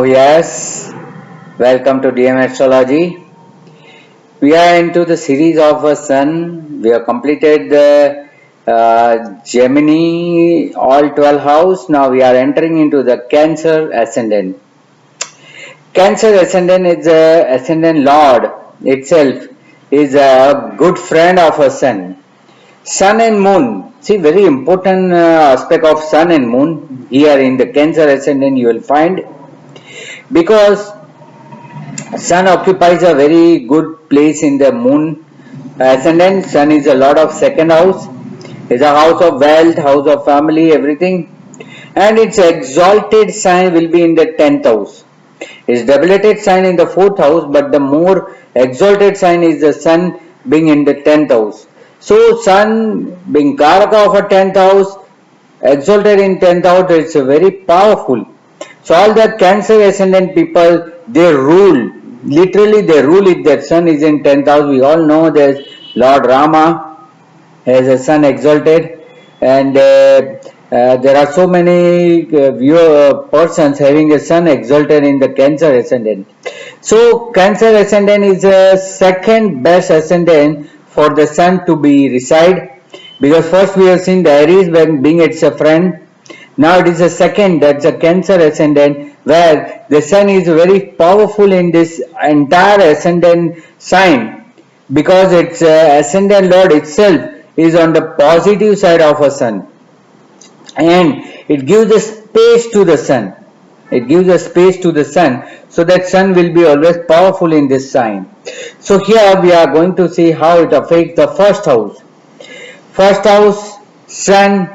Yes, welcome to DM Astrology. We are into the series of a sun. We have completed the Gemini all 12 house. Now we are entering into the Cancer Ascendant. Cancer Ascendant is the Ascendant Lord itself is a good friend of a sun. Sun and Moon. See, very important aspect of Sun and Moon here in the Cancer Ascendant you will find because Sun occupies a very good place in the moon ascendant. Sun is a lot of second house. It's a house of wealth, house of family, everything. And its exalted sign will be in the 10th house. Its debilitated sign in the 4th house, but the more exalted sign is the Sun being in the 10th house. So Sun being Karaka of a 10th house, exalted in 10th house, it's very powerful. So all the Cancer ascendant people, they rule. Literally, they rule if their sun is in 10th house. We all know there's Lord Rama has a sun exalted, and there are so many persons having a sun exalted in the Cancer ascendant. So Cancer ascendant is the second best ascendant for the sun to be reside, because first we have seen the Aries when being its a friend. Now it is a second, that's a Cancer ascendant, where the sun is very powerful in this entire ascendant sign, because its ascendant lord itself is on the positive side of a sun, and it gives a space to the sun. It gives a space to the sun, so that sun will be always powerful in this sign. So here we are going to see how it affects the first house. First house, sun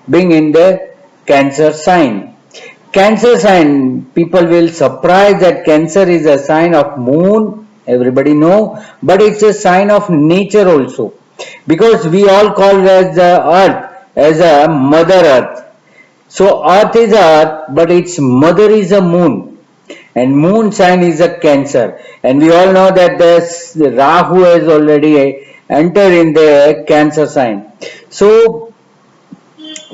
being in the Cancer sign. Cancer sign, people will surprise that Cancer is a sign of moon, everybody know, but it's a sign of nature also, because we all call as the earth as a mother earth. So earth is earth, but its mother is a moon, and moon sign is a Cancer, and we all know that the Rahu has already entered in the Cancer sign. So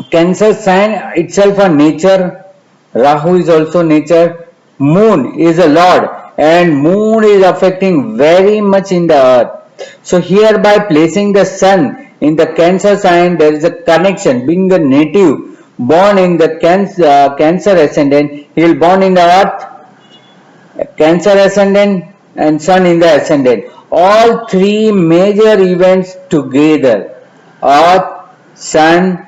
Cancer sign itself a nature, Rahu is also nature, moon is a lord, and moon is affecting very much in the earth. So here by placing the sun in the Cancer sign, there is a connection. Being a native born in the Cancer ascendant, he will born in the earth, Cancer ascendant, and sun in the ascendant. All three major events together, earth, sun,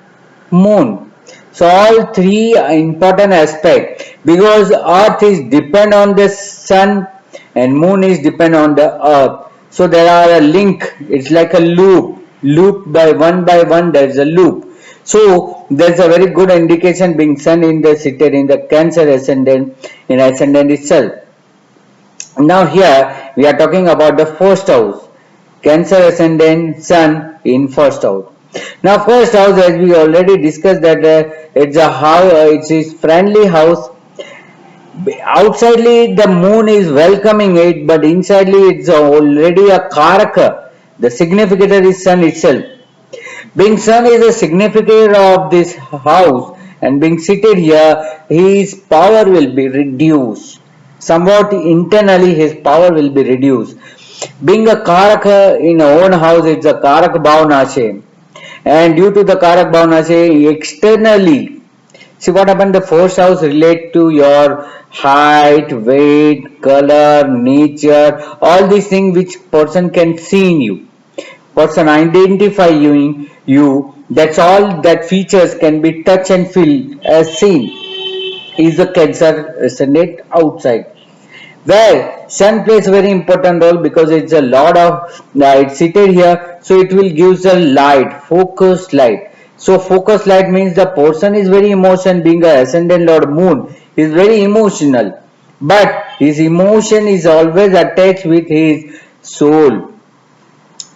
moon. So all three are important aspect, because earth is depend on the sun and moon is depend on the earth. So there are a link. It's like a loop. Loop by one there is a loop. So there's a very good indication being sun in the seated in the Cancer ascendant in ascendant itself. Now here we are talking about the first house. Cancer ascendant sun in first house. Now first house, as we already discussed, that it's a house, it is friendly house. Outsidely the moon is welcoming it, but insidely it's already a karaka. The significator is sun itself. Being sun is a significator of this house, and being seated here, his power will be reduced. Somewhat internally his power will be reduced. Being a karaka in our own house, it's a karak bhavnashe. And due to the Karak Bhavnashe, externally, see what happened, the first house relate to your height, weight, color, nature, all these things which person can see in you. Person identify you, that's all that features can be touch and feel as seen is the Cancer ascendant outside, where sun plays a very important role, because it's a lot of it's seated here, so it will give the light, focused light. So focused light means the person is very emotional. Being a ascendant lord moon is very emotional, but his emotion is always attached with his soul.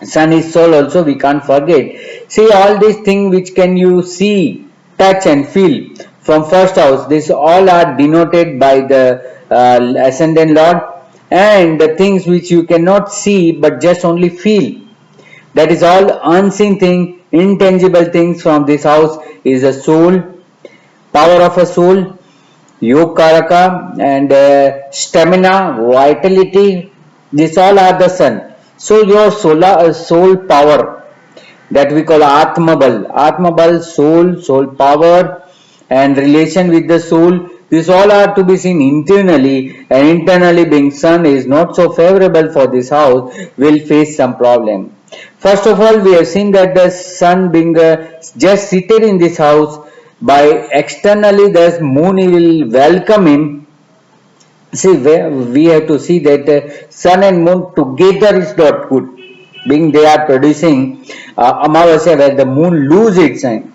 Sun is soul also, we can't forget. See all these things which can you see, touch and feel from first house, these all are denoted by the ascendant lord, and the things which you cannot see but just only feel, that is all unseen thing, intangible things from this house is a soul, power of a soul, Yokaraka and stamina, vitality, these all are the sun. So your soul power that we call Atma Bal, soul power and relation with the soul. These all are to be seen internally, and internally being sun is not so favorable for this house, will face some problem. First of all, we have seen that the sun being just seated in this house, by externally the moon will welcome him. See, we have to see that sun and moon together is not good, being they are producing Amavasya where the moon lose its sign.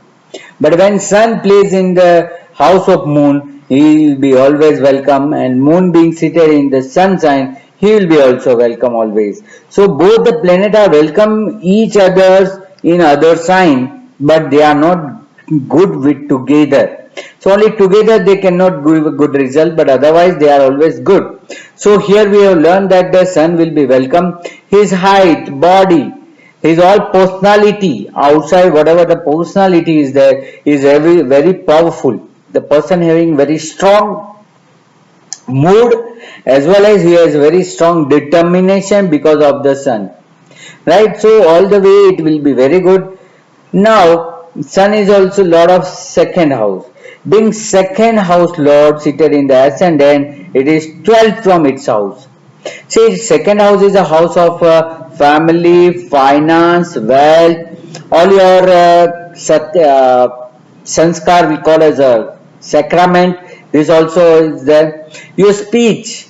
But when sun plays in the house of moon, he will be always welcome, and moon being seated in the sun sign, he will be also welcome always. So both the planet are welcome each others in other sign, but they are not good with together. So only together they cannot give a good result, but otherwise they are always good. So here we have learned that the sun will be welcome. His height, body, his all personality outside, whatever the personality is there, is very powerful. The person having very strong mood, as well as he has very strong determination because of the sun, right? So all the way it will be very good. Now sun is also lord of second house. Being second house lord seated in the ascendant, it is 12th from its house. See, second house is a house of family, finance, wealth, all your sanskar we call as a sacrament. This also is there. Your speech.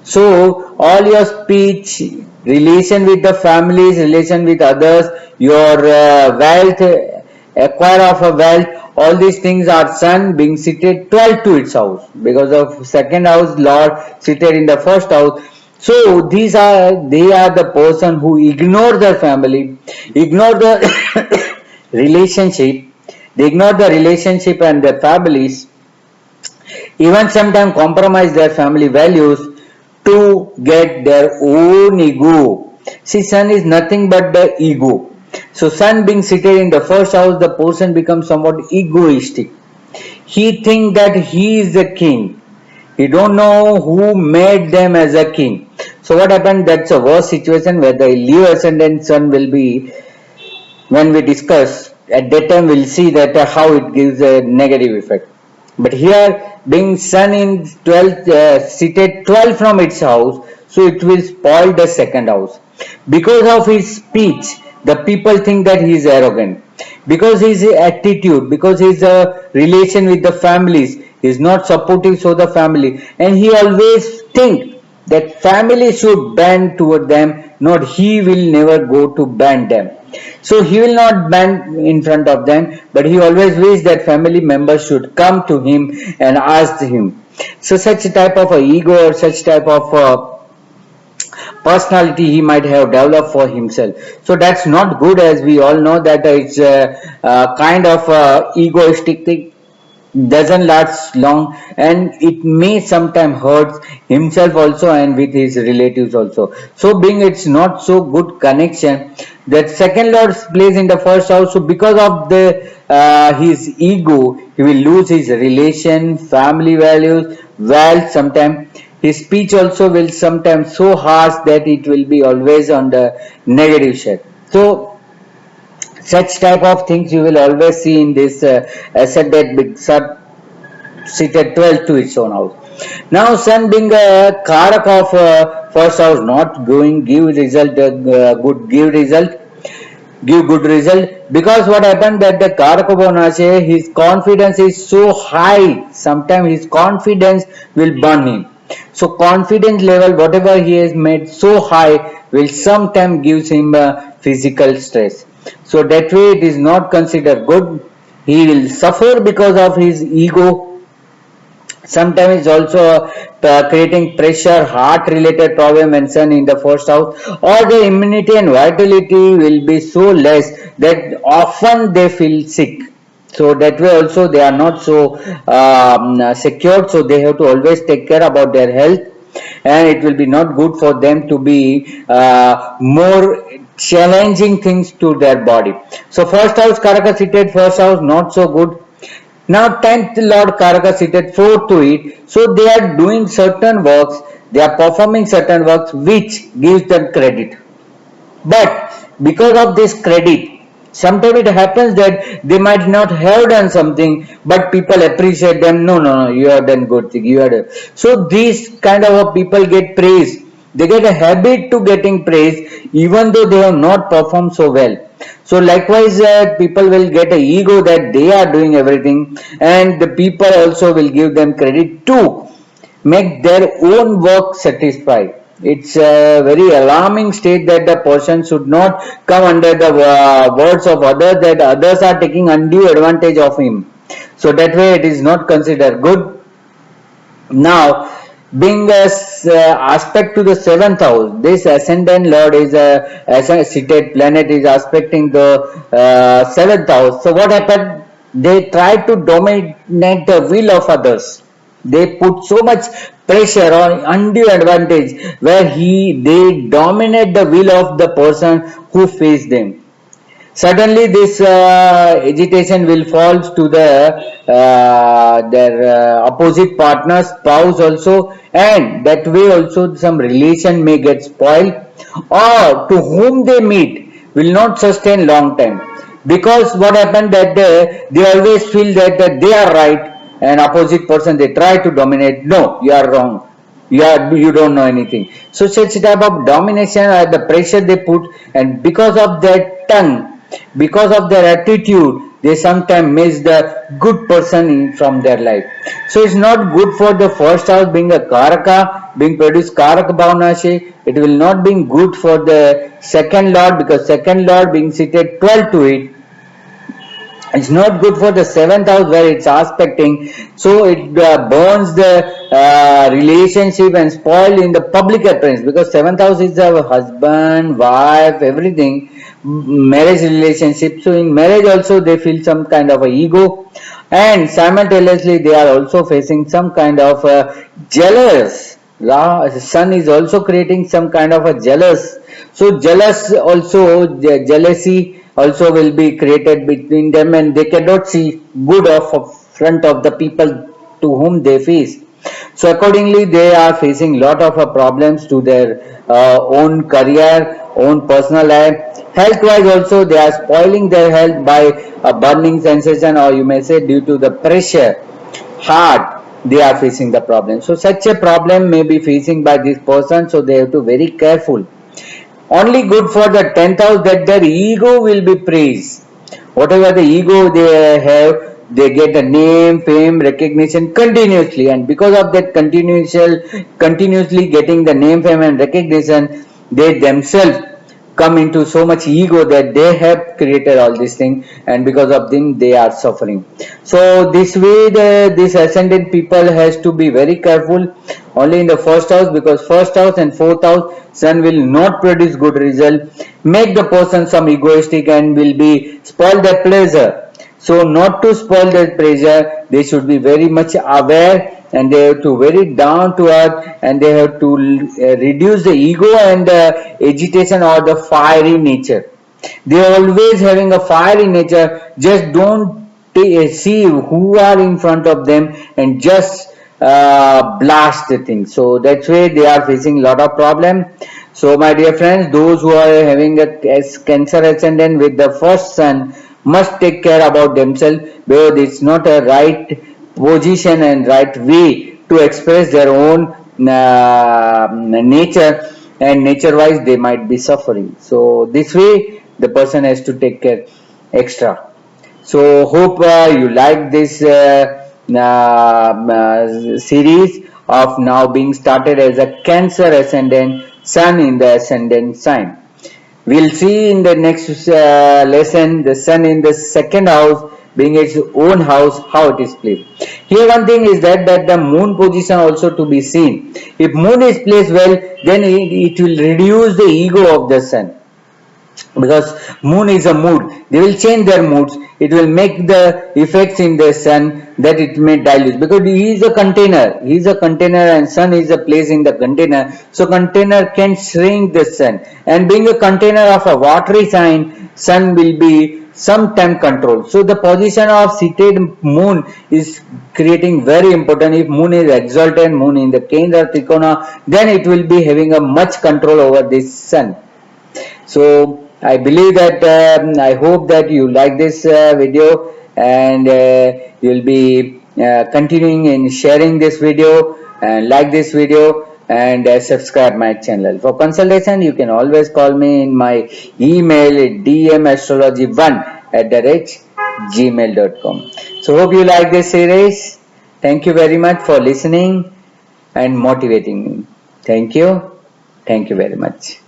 So, all your speech, relation with the families, relation with others, your wealth, acquire of a wealth, all these things are sun being seated 12 to its house because of second house lord seated in the first house. So they are the person who ignore their family, ignore the relationship, they ignore the relationship and their families, even sometimes compromise their family values to get their own ego. See, sun is nothing but the ego. So sun being seated in the first house, the person becomes somewhat egoistic. He think that he is the king. He don't know who made them as a king. So what happened? That's a worse situation where the Leo ascendant sun will be. When we discuss at that time, we'll see that how it gives a negative effect. But here, being sun in 12th, seated 12 from its house, so it will spoil the second house. Because of his speech, the people think that he is arrogant. Because his attitude, because his relation with the families is not supportive to the family, and he always think that family should bend toward them, not he will never go to bend them. So he will not bend in front of them, but he always wish that family members should come to him and ask him. So such type of a ego or such type of personality he might have developed for himself. So that's not good, as we all know that it's a kind of egoistic thing, doesn't last long, and it may sometimes hurt himself also and with his relatives also. So being it's not so good connection, that second lord plays in the first house, so because of the his ego, he will lose his relation, family values, wealth. Sometimes his speech also will sometimes so harsh that it will be always on the negative side. So such type of things you will always see in this ascendant big sun seated 12 to its own house. Now sun being a karak of first house, not going give result, give good result, because what happened that the Karakabonase, his confidence is so high, sometimes his confidence will burn him. So confidence level, whatever he has made so high, will sometimes gives him physical stress. So that way it is not considered good. He will suffer because of his ego. Sometimes it's also creating pressure, heart related problem and sun in the first house, or the immunity and vitality will be so less that often they feel sick. So that way also they are not so secured, so they have to always take care about their health, and it will be not good for them to be more challenging things to their body. So first house karaka seated first house not so good. Now 10th Lord Karaka seated 4 to it, so they are doing certain works, they are performing certain works which gives them credit. But because of this credit, sometimes it happens that they might not have done something, but people appreciate them. No, no, no, you have done good thing. You have so these kind of people get praise. They get a habit to getting praise, even though they have not performed so well. So likewise, people will get a ego that they are doing everything, and the people also will give them credit too, make their own work satisfied. It's a very alarming state that the person should not come under the words of others, that others are taking undue advantage of him. So that way it is not considered good. Now, being a aspect to the seventh house, this ascendant lord is a seated planet is aspecting the seventh house. So what happened? They try to dominate the will of others. They put so much pressure or undue advantage where they dominate the will of the person who face them. Suddenly, this agitation will fall to their opposite partner's spouse also, and that way also some relation may get spoiled, or to whom they meet will not sustain long time, because what happened that they always feel that they are right, and opposite person they try to dominate. No, you are wrong. You don't know anything. So such type of domination or the pressure they put, and because of their tongue, because of their attitude, they sometimes miss the good person from their life. So it's not good for the first house being a karaka, being produced karaka bhavanashi. It will not be good for the second lord, because second lord being seated 12 to it, it's not good for the seventh house where it's aspecting. So it burns the relationship and spoil in the public appearance, because seventh house is the husband, wife, everything, marriage relationship. So in marriage also they feel some kind of a ego, and simultaneously they are also facing some kind of jealous. Sun is also creating some kind of a jealous. So jealous also, jealousy also will be created between them, and they cannot see good of front of the people to whom they face. So accordingly, they are facing lot of problems to their own career, own personal life. Health wise also, they are spoiling their health by a burning sensation, or you may say due to the pressure, hard, they are facing the problem. So such a problem may be facing by this person, so they have to very careful. Only good for the 10th house that their ego will be praised. Whatever the ego they have, they get a name, fame, recognition continuously, and because of that continuously getting the name, fame, and recognition, they themselves come into so much ego that they have created all these things, and because of them they are suffering. So this way this ascendant people has to be very careful only in the first house, because first house and fourth house sun will not produce good result, make the person some egoistic and will be spoil their pleasure. So not to spoil their pleasure, they should be very much aware, and they have to very down to earth, and they have to reduce the ego and the agitation or the fiery nature. They are always having a fiery nature. Just don't see who are in front of them and just blast the thing. So that's why they are facing a lot of problem. So my dear friends, those who are having a cancer ascendant with the first sun must take care about themselves, because it's not a right position and right way to express their own nature, and nature wise they might be suffering. So this way the person has to take care extra. So hope you like this series of now being started as a cancer ascendant, sun in the ascendant sign. We'll see in the next lesson the sun in the second house being its own house, how it is placed. Here one thing is that the moon position also to be seen. If moon is placed well, then it will reduce the ego of the sun. because moon is a mood. They will change their moods. It will make the effects in the sun that it may dilute, because he is a container. He is a container and sun is a place in the container, so container can shrink the sun, and being a container of a watery sign, sun will be sometime control. So the position of seated moon is creating very important. If moon is exalted, moon in the Kendra Trikona, then it will be having a much control over this sun. So I believe that I hope that you like this video, and you'll be continuing in sharing this video, and like this video, and subscribe my channel. For consultation, you can always call me in my email dmastrology1@gmail.com. So hope you like this series. Thank you very much for listening and motivating me. Thank you. Thank you very much.